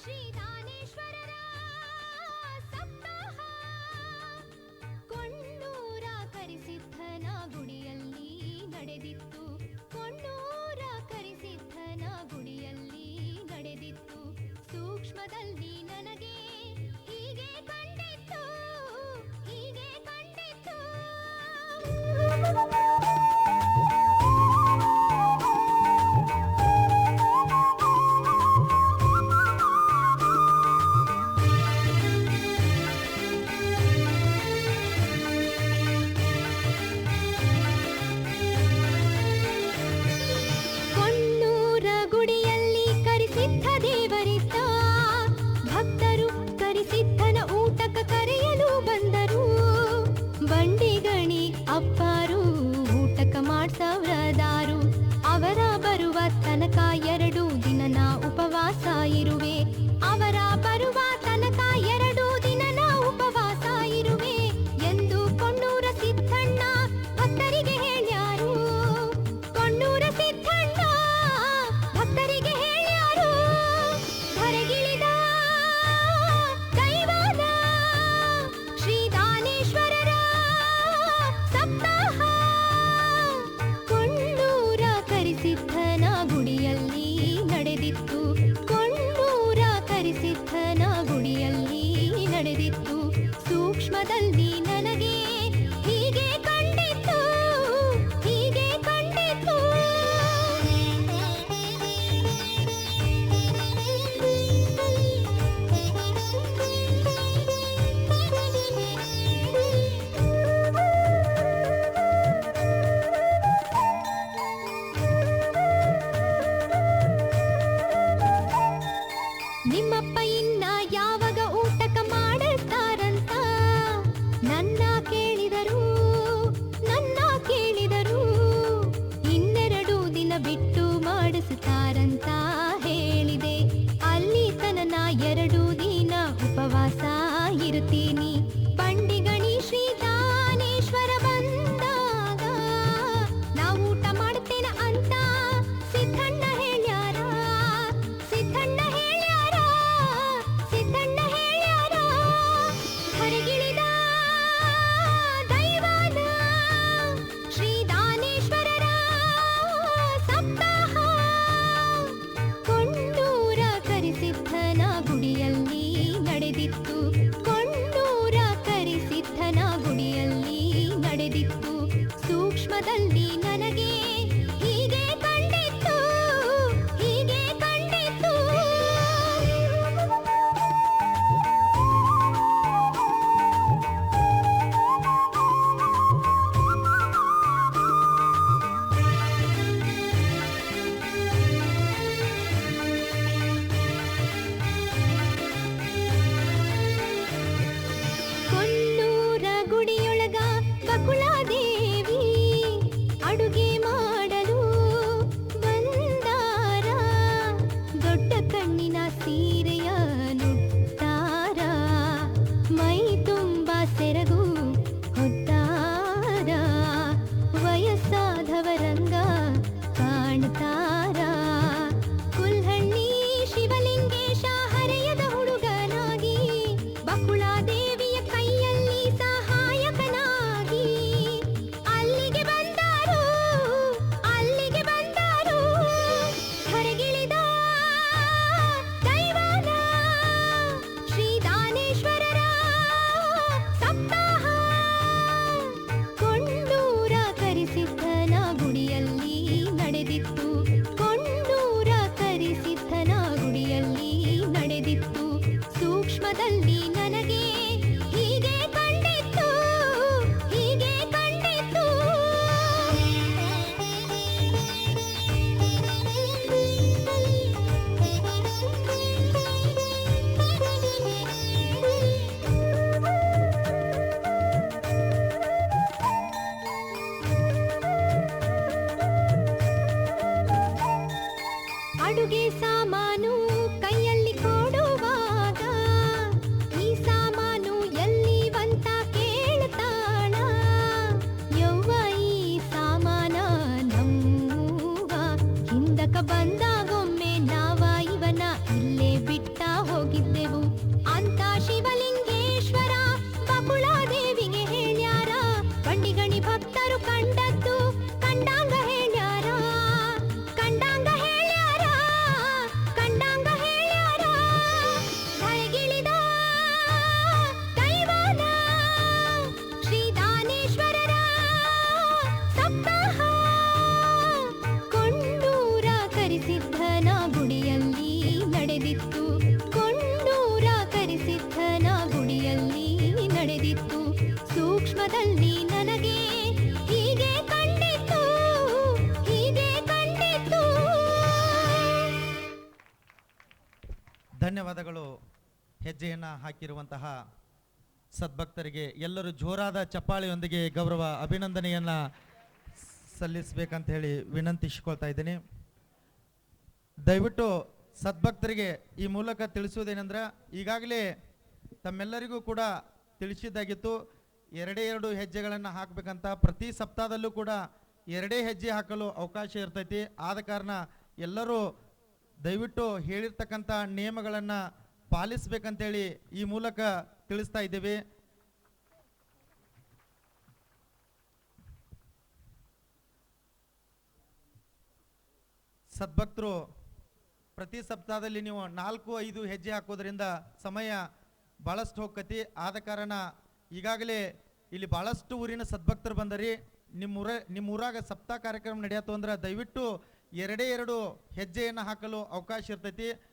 ಶ್ರೀದಾನೇಶ್ವರರ ಸಪ್ತಾಹ ಕೊಂಡೂರ ಕರಿಸಿದ್ಧನ ಗುಡಿಯಲ್ಲಿ ನಡೆದಿತ್ತು. ಕೊಂಡೂರ ಕರಿಸಿದ್ಧನ ಗುಡಿಯಲ್ಲಿ ನಡೆದಿತ್ತು. ಸೂಕ್ಷ್ಮದಲ್ಲಿ ನನಗೆ ಹೀಗೆ ಕಂಡಿತ್ತು, ಹೀಗೆ ಕಂಡಿತ್ತು. ಅಪ್ಪಾರು ಊಟಕ ಮಾಡ್ಸವ್ರದಾರು. ಅವರ ಬರುವ ತನಕ 2 ದಿನ ನಾ ಉಪವಾಸ ಇರುವೆ. ಅವರ ಬರುವ ತನಕ 2 ದಿನ ನಾ ಉಪವಾಸ ಇರುವೆ ಎಂದು ಕೊಂಡೂರ ಸಿದ್ಧಣ್ಣ ಭಕ್ತರಿಗೆ ಹೇಳ್ಯಾರು. ಕೊಂಡೂರ ಸಿದ್ಧಣ್ಣ ಭಕ್ತರಿಗೆ ಹೇಳ್ಯಾರು. ಧರೆಗಿಳಿದ ದೈವದ ಶ್ರೀದಾನೇಶ್ವರರ ಸಪ್ತಾಹ ಕೊಂಡೂರ ಕರಿಸಿದ್ಧನ ಗುಡಿಯಲ್ಲಿ ನಡೆದಿತ್ತು. ಕೊಂಡೂರ ಕರಿಸಿದ್ಧನ ಗುಡಿಯಲ್ಲಿ ನಡೆದಿತ್ತು. ಸೂಕ್ಷ್ಮದಲ್ಲಿ ನನಗೆ ಹೀಗೆ ಕಂಡಿತ್ತು, ಹೀಗೆ ಕಂಡಿತ್ತು. ನಿಮ್ಮಪ್ಪ ಇನ್ನ ಯಾವಾಗ ಊಟಕ ಮಾಡಿಸ್ತಾರಂತ ನನ್ನ ಕೇಳಿದರು, ನನ್ನ ಕೇಳಿದರು. 2 ದಿನ ಬಿಟ್ಟು ಮಾಡಿಸ್ತಾರಂತ ಹೇಳಿದೆ. ಅಲ್ಲಿ ತನನ 2 ದಿನ ಉಪವಾಸ ಇರುತ್ತೀನಿ. ಪಂಡಿಗಣಿ ಶ್ರೀದಾನೇಶ್ವರ ಬಂದಾಗ ನಾ ಊಟ ಮಾಡ್ತೇನ ಅಂತ ಸಿದ್ಧಣ್ಣ ಹೇಳ್ಯಾರ. ಸಿದ್ಧಣ್ಣ ಹೇಳ್ಯಾರ, ಸಿದ್ಧಣ್ಣ ಹೇಳ್ಯಾರ. ಧರೆಗಿಳಿದ ದೈವದ ಶ್ರೀದಾನೇಶ್ವರರ ಸಪ್ತಾಹ ಕೊಂಡೂರ ಕರಿಸಿದ್ಧನ ಗುಡಿಯಲ್ಲಿ ನಡೆದಿತ್ತು. ಕೊಂಡೂರ ಕರಿಸಿದ್ಧನ ಗುಡಿಯಲ್ಲಿ ನಡೆದಿತ್ತು. ಸೂಕ್ಷ್ಮದಲ್ಲಿ ನನಗೆ ಹೀಗೆ ಕಂಡಿತ್ತು, ಹೀಗೆ ಕಂಡಿತ್ತು. ಕೊಂಡೂರ ಗುಡಿಯೊಳಗ ಬಕುಳಾದೇವಿ ಅಡುಗೆ ಮಾಡಲು ಬಂದಾರ. ದೊಡ್ಡ ಕಣ್ಣಿನ ಸೀರೆಯ ನುಟ್ಟಾರ. ಮೈ ತುಂಬ ಸೆರಗು ಹೊತ್ತಾರ. ವಯಸ್ಸಾದವರಂಗ ಕಾಣ್ತಾರ. ಕುಲ್ಹಣ್ಣಿ ಶಿವಲಿಂಗೇಶ ಹರೆಯದ ಹುಡುಗನಾಗಿ ಬಕುಳಾದೇವಿಯ ಕೈಯಲ್ಲಿ ಸಹಾಯಕನಾಗಿ ಅಲ್ಲಿಗೆ ಬಂದಾರು, ಅಲ್ಲಿಗೆ ಬಂದಾರು. ಧರೆಗಿಳಿದ ದೈವದ ಶ್ರೀದಾನೇಶ್ವರರ ಸಪ್ತಾಹ ಕೊಂಡೂರ ಕರಿಸಿದ್ಧನ ಗುಡಿಯಲ್ಲಿ ನಡೆದಿತ್ತು. ಕೊಂಡೂರ ಕರಿಸಿದ್ಧನ ಗುಡಿಯಲ್ಲಿ ನಡೆದಿತ್ತು. ಸೂಕ್ಷ್ಮದಲ್ಲಿ ನನಗೆ ಹೀಗೆ ಕಂಡಿತ್ತು, ಹೀಗೆ ಕಂಡಿತ್ತು. ಅಡುಗೆ ಸಾಮಾನು ಕೈಯಲ್ಲಿ ಕೊಡುವಾಗ ಈ ಸಾಮಾನು ಎಲ್ಲಿ ಬಂತ ಕೇಳ್ತಾಳ. ಯವ್ವ ಈ ಸಾಮಾನ ನಮ್ಮೂವ ಹಿಂದಕ ಬಂದಾಗೊಮ್ಮೆ ನಾವ ಇವನ ಇಲ್ಲೇ ಬಿಟ್ಟ ಧನ್ಯವಾದಗಳು. ಹೆಜ್ಜೆಯನ್ನು ಹಾಕಿರುವಂತಹ ಸದ್ಭಕ್ತರಿಗೆ ಎಲ್ಲರೂ ಜೋರಾದ ಚಪ್ಪಾಳೆಯೊಂದಿಗೆ ಗೌರವ ಅಭಿನಂದನೆಯನ್ನು ಸಲ್ಲಿಸಬೇಕಂತ ಹೇಳಿ ವಿನಂತಿಸಿಕೊಳ್ತಾ ಇದ್ದೀನಿ. ದಯವಿಟ್ಟು ಸದ್ಭಕ್ತರಿಗೆ ಈ ಮೂಲಕ ತಿಳಿಸುವುದೇನೆಂದ್ರೆ, ಈಗಾಗಲೇ ತಮ್ಮೆಲ್ಲರಿಗೂ ಕೂಡ ತಿಳಿಸಿದ್ದಾಗಿತ್ತು, ಎರಡೇ ಎರಡು ಹೆಜ್ಜೆಗಳನ್ನು ಹಾಕಬೇಕಂತ. ಪ್ರತಿ ಸಪ್ತಾಹದಲ್ಲೂ ಕೂಡ ಎರಡೇ ಹೆಜ್ಜೆ ಹಾಕಲು ಅವಕಾಶ ಇರ್ತೈತಿ. ಆದ ಕಾರಣ ಎಲ್ಲರೂ ದಯವಿಟ್ಟು ಹೇಳಿರ್ತಕ್ಕಂಥ ನಿಯಮಗಳನ್ನು ಪಾಲಿಸಬೇಕಂತೇಳಿ ಈ ಮೂಲಕ ತಿಳಿಸ್ತಾ ಇದ್ದೇವೆ. ಸದ್ಭಕ್ತರು ಪ್ರತಿ ಸಪ್ತಾಹದಲ್ಲಿ ನೀವು 4-5 ಹೆಜ್ಜೆ ಹಾಕೋದ್ರಿಂದ ಸಮಯ ಭಾಳಷ್ಟು ಹೋಗ್ತೈತಿ. ಆದ ಕಾರಣ ಈಗಾಗಲೇ ಇಲ್ಲಿ ಭಾಳಷ್ಟು ಊರಿನ ಸದ್ಭಕ್ತರು ಬಂದರಿ. ನಿಮ್ಮೂರಾಗ ಸಪ್ತಾಹ ಕಾರ್ಯಕ್ರಮ ನಡೆಯತ್ತು ಅಂದ್ರೆ ದಯವಿಟ್ಟು ಎರಡೇ ಎರಡು ಹೆಜ್ಜೆಯನ್ನು ಹಾಕಲು ಅವಕಾಶ ಇರ್ತೈತಿ.